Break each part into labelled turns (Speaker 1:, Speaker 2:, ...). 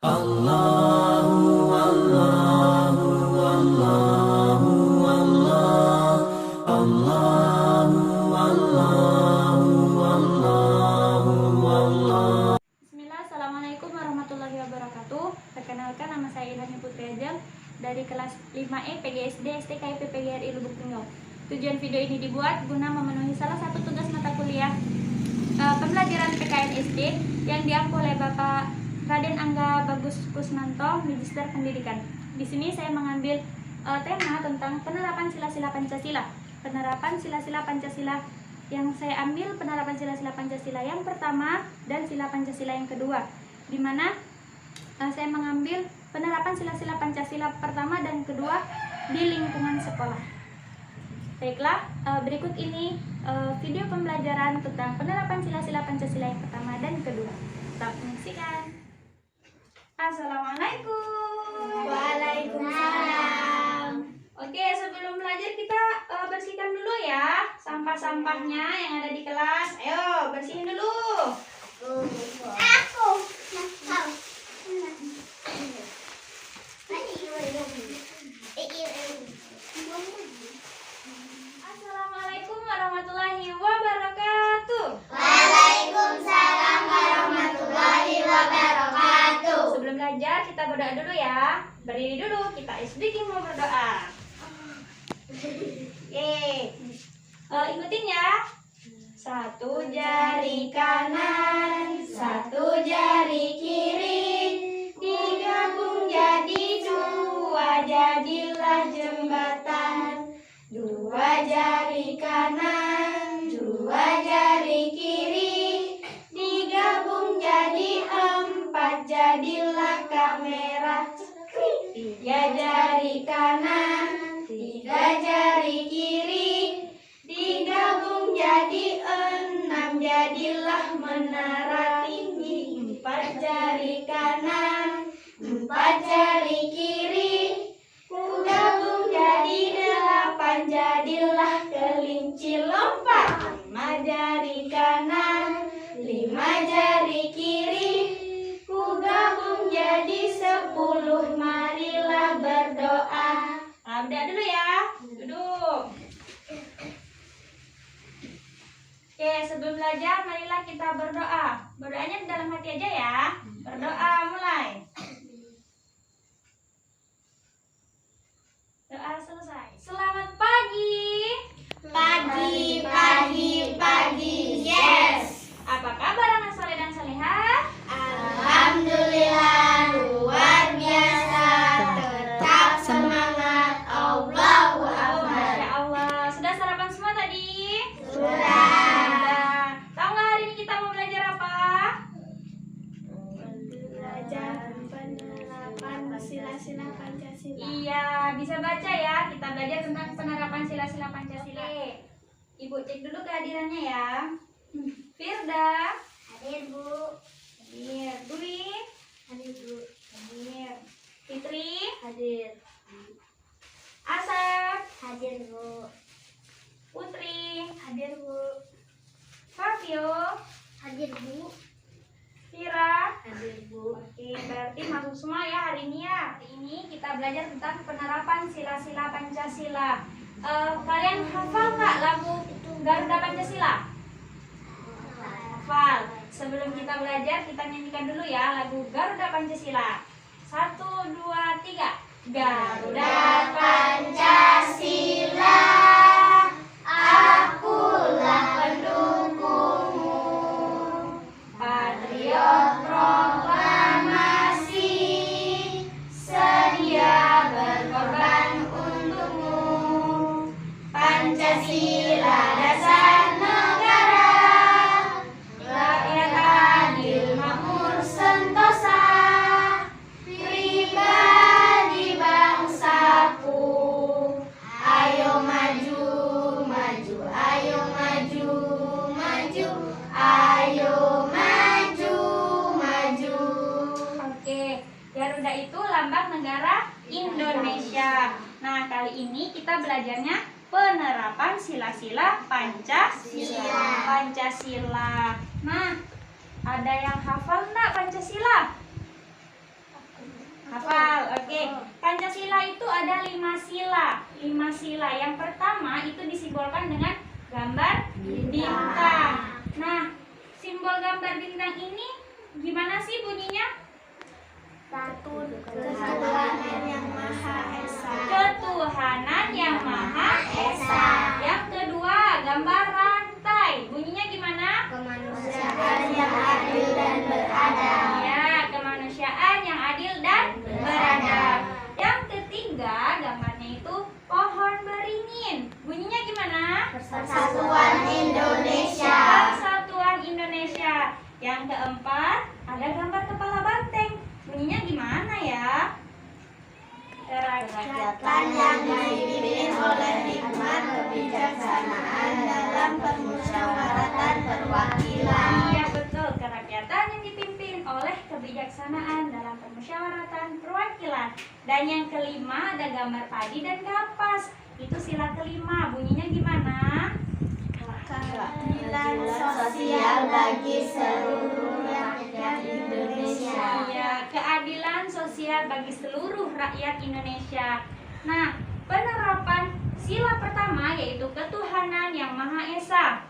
Speaker 1: Allahu Allahu Allahu Allah Allahu Allahu Allahu Allah.
Speaker 2: Bismillah, Assalamualaikum warahmatullahi wabarakatuh. Perkenalkan, nama saya Ilhami Putri Ajeng dari kelas 5E PGSD STKIP PGRI Lubuk Linggau. Tujuan video ini dibuat guna memenuhi salah satu tugas mata kuliah pembelajaran PKN SD yang diampu oleh Bapak Raden Angga Bagus Kusnanto, Magister Pendidikan. Di sini saya mengambil tema tentang penerapan sila-sila Pancasila. Penerapan sila-sila Pancasila yang saya ambil, penerapan sila-sila Pancasila yang pertama dan sila Pancasila yang kedua, di mana saya mengambil penerapan sila-sila Pancasila pertama dan kedua di lingkungan sekolah. Baiklah, berikut ini video pembelajaran tentang penerapan sila-sila Pancasila yang pertama dan kedua. Tetap menyaksikan. Assalamualaikum.
Speaker 3: Waalaikumsalam.
Speaker 2: Oke, sebelum belajar kita bersihkan dulu ya sampah-sampahnya yang ada di kelas. Ayo, bersihin dulu.
Speaker 3: Aku.
Speaker 2: Assalamualaikum warahmatullahi wabarakatuh.
Speaker 3: Waalaikumsalam warahmatullahi wabarakatuh.
Speaker 2: Sebelum belajar kita berdoa dulu ya. Berdiri dulu, kita speaking mau berdoa. Ikutin ya. Satu jari kanan, satu jari kiri, digabung jadi dua, jadilah jembatan. Dua jari kanan, dua jari kiri, digabung jadi empat, jadilah kamera. Tiga jari kanan, tiga jari kiri, digabung jadi enam, jadilah menara tinggi. Empat jari kanan, empat jari kiri, gabung jadi delapan, jadilah kelinci lompat. Lima jari kanan, lima jari kiri, gabung jadi 10, marilah berdoa. Berdoa dulu ya, duduk. Oke, sebelum belajar marilah kita berdoa. Berdoanya di dalam hati aja ya. Berdoa, mulai. Doa selesai. Selamat pagi.
Speaker 3: Pagi. Yes.
Speaker 2: Apa kabar anak soleh dan solehah?
Speaker 3: Alhamdulillah, luar biasa. Tetap semangat. Allahu Akbar.
Speaker 2: Masya Allah. Sudah sarapan semua tadi?
Speaker 3: Sudah.
Speaker 2: Tahu nggak hari ini kita mau belajar apa?
Speaker 3: Belajar penerapan sila-sila Pancasila.
Speaker 2: Iya, bisa baca ya. Kita belajar tentang penerapan sila-sila Pancasila. Oke. Ibu cek dulu kehadirannya ya. Firda.
Speaker 3: Hadir, Bu.
Speaker 2: Hadir. Dwi.
Speaker 3: Hadir, Bu.
Speaker 2: Hadir. Fitri.
Speaker 3: Hadir.
Speaker 2: Asep.
Speaker 3: Hadir, Bu.
Speaker 2: Putri.
Speaker 3: Hadir, Bu.
Speaker 2: Fabio.
Speaker 3: Hadir, Bu.
Speaker 2: Vira.
Speaker 3: Hadir, Bu.
Speaker 2: Oke, berarti masuk semua ya hari ini ya. Hari ini kita belajar tentang penerapan sila-sila Pancasila. Kalian hafal nggak lagu Garuda Pancasila? Hafal. Sebelum kita belajar, kita nyanyikan dulu ya lagu Garuda Pancasila. 1, 2, 3. Garuda
Speaker 3: Pancasila, akulah pendukungmu. Patriot proklamasi, sedia berkorban untukmu. Pancasila dasar negara, rakyat adil makmur sentosa, pribadi bangsaku. Ayo maju, maju, ayo maju, maju, ayo maju, maju.
Speaker 2: Oke, Garuda itu lambang negara Indonesia. Nah, kali ini kita belajarnya penerapan sila-sila Pancasila. Nah, ada yang hafal enggak Pancasila? sila. 5 sila. Yang pertama itu disimbolkan dengan gambar bintang. Nah, simbol gambar bintang ini gimana sih bunyinya?
Speaker 3: Ketuhanan yang Maha Esa.
Speaker 2: Ketuhanan yang Maha Esa. Yang kedua, gambar rantai. Bunyinya gimana?
Speaker 3: Kemanusiaan yang adil dan beradab.
Speaker 2: Ya, kemanusiaan yang adil dan beradab. Yang ketiga, gambarnya itu pohon beringin. Bunyinya gimana?
Speaker 3: Persatuan Indonesia.
Speaker 2: Persatuan Indonesia. Yang keempat, ada gambar kepala banteng. Bunyinya gimana ya?
Speaker 3: Kerakyatan yang dipimpin oleh hikmat kebijaksanaan dalam permusyawaratan perwakilan.
Speaker 2: Iya betul, kerakyatan yang dipimpin oleh kebijaksanaan dalam permusyawaratan perwakilan. Dan yang kelima ada gambar padi dan kapas. Itu sila kelima. Bunyinya gimana?
Speaker 3: Keadilan sosial bagi seluruh rakyat Indonesia.
Speaker 2: Ya, keadilan sosial bagi seluruh rakyat Indonesia. Nah, penerapan sila pertama yaitu ketuhanan yang Maha Esa.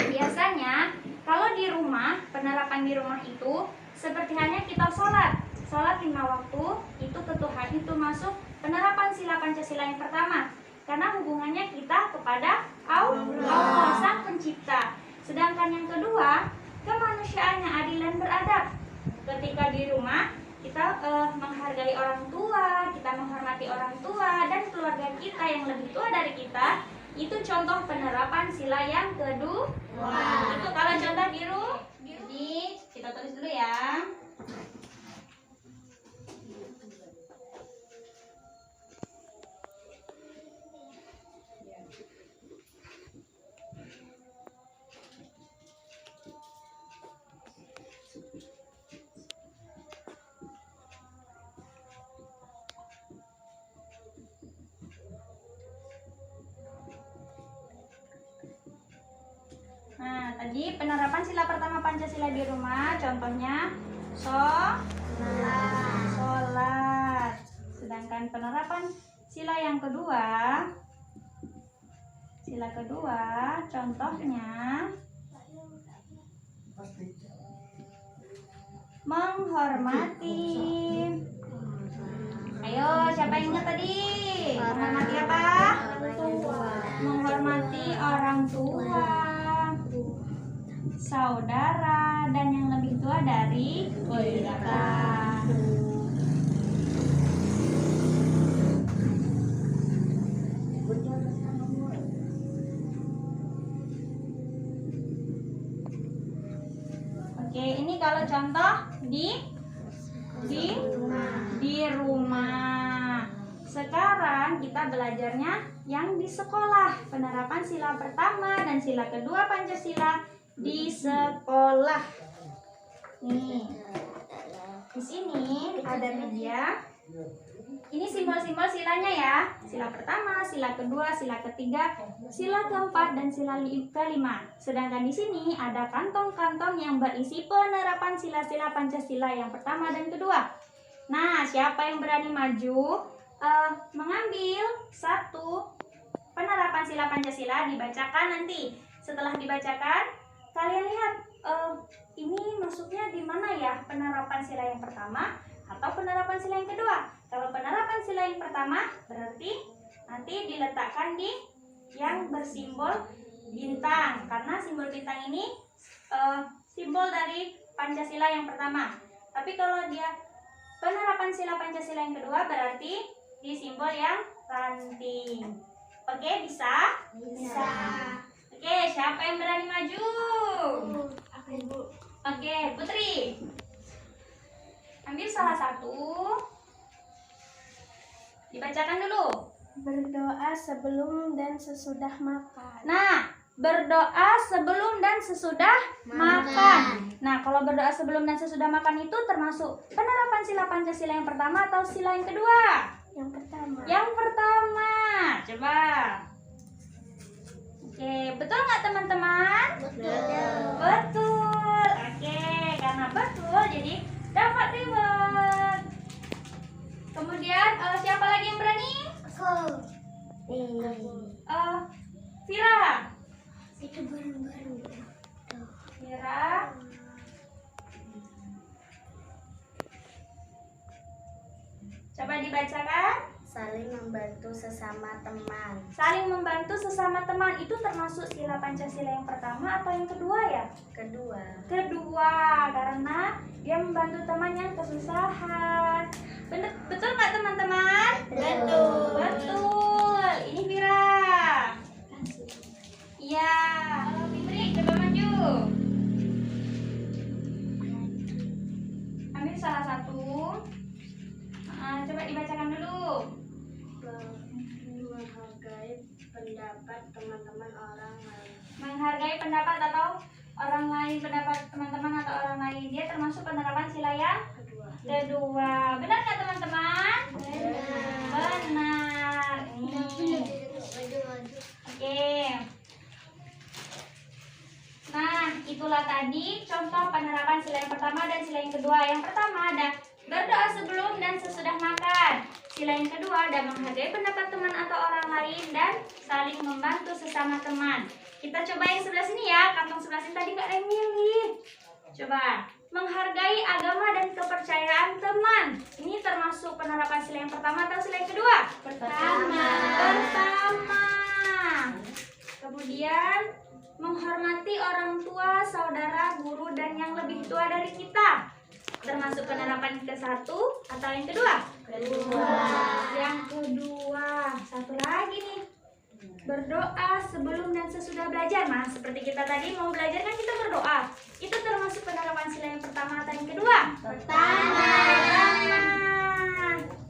Speaker 2: Biasanya kalau di rumah, penerapan di rumah itu seperti halnya kita sholat 5 waktu, itu ketuhanan itu masuk penerapan sila Pancasila yang pertama. Karena hubungannya kita kepada Allah Sang Pencipta. Sedangkan yang kedua, kemanusiaan yang adil dan beradab. Ketika di rumah kita menghargai orang tua, kita menghormati orang tua dan keluarga kita yang lebih tua dari kita. Itu contoh penerapan sila yang kedua. Itu kalau contoh biru. Jadi kita tulis dulu ya. Nah, tadi penerapan sila pertama Pancasila di rumah, contohnya sholat. Sedangkan penerapan sila yang kedua, contohnya menghormati. Ayo, siapa yang ingat tadi? Menghormati apa? Menghormati orang tua, saudara, dan yang lebih tua dari kita. Oke, ini kalau contoh di rumah. Sekarang kita belajarnya yang di sekolah. Penerapan sila pertama dan sila kedua Pancasila di sekolah. Nih, di sini ada media. Ini simbol-simbol silanya ya. Sila pertama, sila kedua, sila ketiga, sila keempat, dan sila kelima. Sedangkan di sini ada kantong-kantong yang berisi penerapan sila-sila Pancasila yang pertama dan kedua. Nah, siapa yang berani maju mengambil satu penerapan sila Pancasila, dibacakan nanti. Setelah dibacakan, kalian lihat ini masuknya di mana ya, penerapan sila yang pertama atau penerapan sila yang kedua. Kalau penerapan sila yang pertama berarti nanti diletakkan di yang bersimbol bintang, karena simbol bintang ini simbol dari Pancasila yang pertama. Tapi kalau dia penerapan sila Pancasila yang kedua berarti di simbol yang ranting. Oke, bisa?
Speaker 3: Bisa.
Speaker 2: Oke, siapa yang berani maju?
Speaker 3: Aku.
Speaker 2: Oke, Putri. Ambil salah satu. Dibacakan dulu.
Speaker 3: Berdoa sebelum dan sesudah makan.
Speaker 2: Nah, berdoa sebelum dan sesudah makan. Nah, kalau berdoa sebelum dan sesudah makan itu termasuk penerapan sila Pancasila yang pertama atau sila yang kedua?
Speaker 3: Yang pertama.
Speaker 2: Yang pertama. Coba. Oke, betul nggak teman-teman?
Speaker 3: Betul.
Speaker 2: Betul. Oke, karena betul jadi dapat reward. Kemudian siapa lagi yang berani?
Speaker 3: Aku.
Speaker 2: Vira.
Speaker 3: Itu bareng-bareng.
Speaker 2: Vira. Coba dibacakan.
Speaker 3: Saling membantu sesama teman.
Speaker 2: Saling membantu sesama teman itu termasuk sila Pancasila yang pertama atau yang kedua ya?
Speaker 3: Kedua.
Speaker 2: Kedua, karena dia membantu teman yang kesusahan. Betul nggak teman-teman?
Speaker 3: Betul.
Speaker 2: Betul. Ini Vira. Iya. Halo Fitri, coba maju. Ambil salah satu. Coba dibacakan dulu.
Speaker 3: Menghargai pendapat teman-teman orang lain.
Speaker 2: Menghargai pendapat atau orang lain, pendapat teman-teman atau orang lain. Dia termasuk penerapan sila yang kedua. Benar nggak teman-teman? Benar. Oke. Nah, itulah tadi contoh penerapan sila yang pertama dan sila yang kedua. Yang pertama ada berdoa sebelum dan sesudah makan. Sila yang kedua ada menghargai pendapat teman atau orang lain dan saling membantu sesama teman. Kita coba yang sebelah sini ya. Kantong sebelah sini tadi nggak ada yang milih. Coba. Menghargai agama dan kepercayaan teman. Ini termasuk penerapan sila yang pertama atau sila yang kedua?
Speaker 3: Pertama.
Speaker 2: Pertama. Kemudian menghormati orang tua, saudara, guru, dan yang lebih tua dari kita. Termasuk penerapan ke satu atau yang kedua?
Speaker 3: Kedua.
Speaker 2: Yang kedua. Satu lagi nih. Berdoa sebelum dan sesudah belajar. Nah, seperti kita tadi mau belajar kan kita berdoa. Itu termasuk penerapan sila yang pertama atau yang kedua?
Speaker 3: Pertama.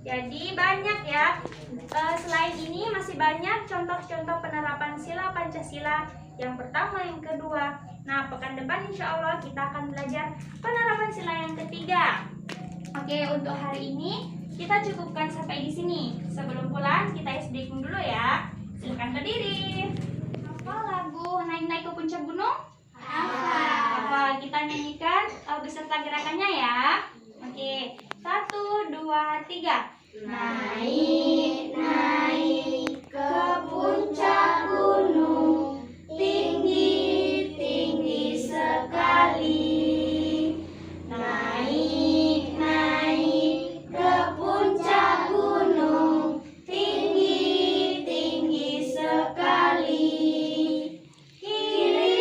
Speaker 2: Jadi banyak ya. Selain ini masih banyak contoh-contoh penerapan sila Pancasila yang pertama, yang kedua. Nah, pekan depan insya Allah kita akan belajar penerapan sila yang ketiga. Oke, untuk hari ini kita cukupkan sampai di sini. Sebelum pulang kita SDK dulu ya. Silakan berdiri. Apa lagu Naik-naik ke puncak gunung? Apa kita nyanyikan beserta gerakannya ya? Oke, 1, 2, 3.
Speaker 3: Naik, naik ke puncak gunung, tinggi, tinggi sekali. Naik, naik ke puncak gunung, tinggi, tinggi sekali. Kiri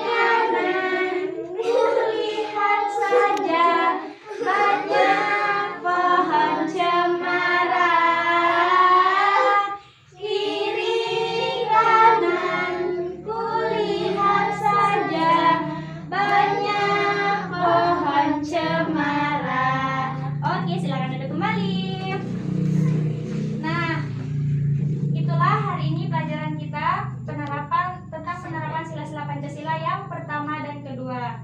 Speaker 3: kanan kulihat saja banyak pohon cemara. Kiri kanan kulihat saja banyak pohon cemara.
Speaker 2: Oke, silakan duduk kembali. Nah, itulah hari ini pelajaran kita tentang penerapan sila-sila Pancasila yang pertama dan kedua.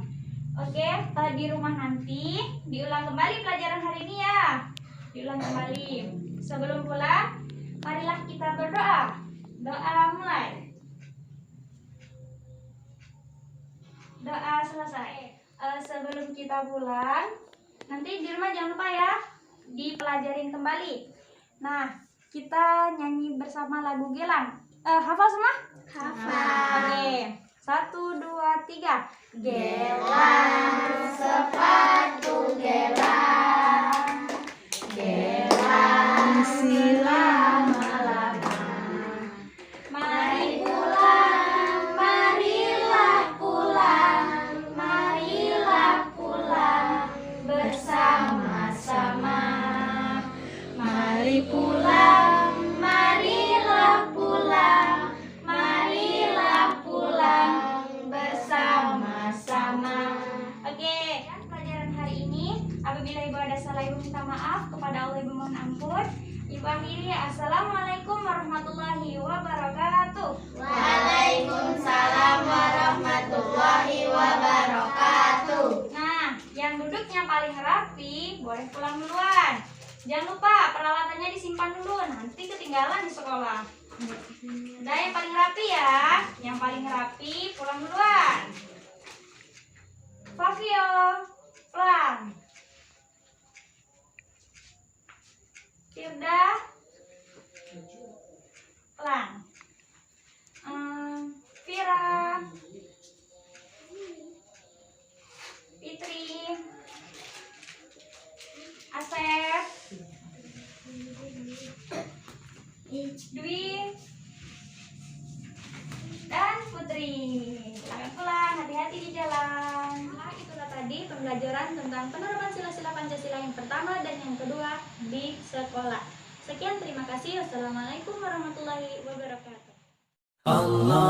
Speaker 2: Oke, di rumah nanti diulang kembali pelajaran hari ini ya. Diulang kembali. Sebelum pulang, marilah kita berdoa. Doa mulai. Doa selesai. Sebelum kita pulang, nanti di rumah jangan lupa ya dipelajarin kembali. Nah, kita nyanyi bersama lagu Gelang. Hafal semua?
Speaker 3: Hafal.
Speaker 2: Oke, 1, 2, 3.
Speaker 3: Gelang sepatu gelang, gelang selama-lama.
Speaker 2: Mari
Speaker 3: Pulang, marilah pulang, marilah pulang bersama-sama. Mari pulang, marilah pulang, marilah pulang bersama-sama.
Speaker 2: Oke, pelajaran hari ini apabila ibu ada salah ibu minta maaf, kepada Allah ibu mohon ampun. Ibu akhiri, assalamualaikum warahmatullahi wabarakatuh.
Speaker 3: Waalaikumsalam warahmatullahi wabarakatuh.
Speaker 2: Nah, yang duduknya paling rapi boleh pulang duluan. Jangan lupa peralatannya disimpan dulu, nanti ketinggalan di sekolah. Nah, yang paling rapi ya, yang paling rapi pulang duluan. Flavio, pulang. Firda, Elang. Vira, Fitri, Asep, Dwi, dan Putri. Silakan pulang, hati-hati di jalan. Nah, itulah tadi pembelajaran tentang penerapan sila-sila Pancasila yang pertama dan yang kedua di sekolah. Sekian, terima kasih. Wassalamualaikum warahmatullahi wabarakatuh.
Speaker 1: Allah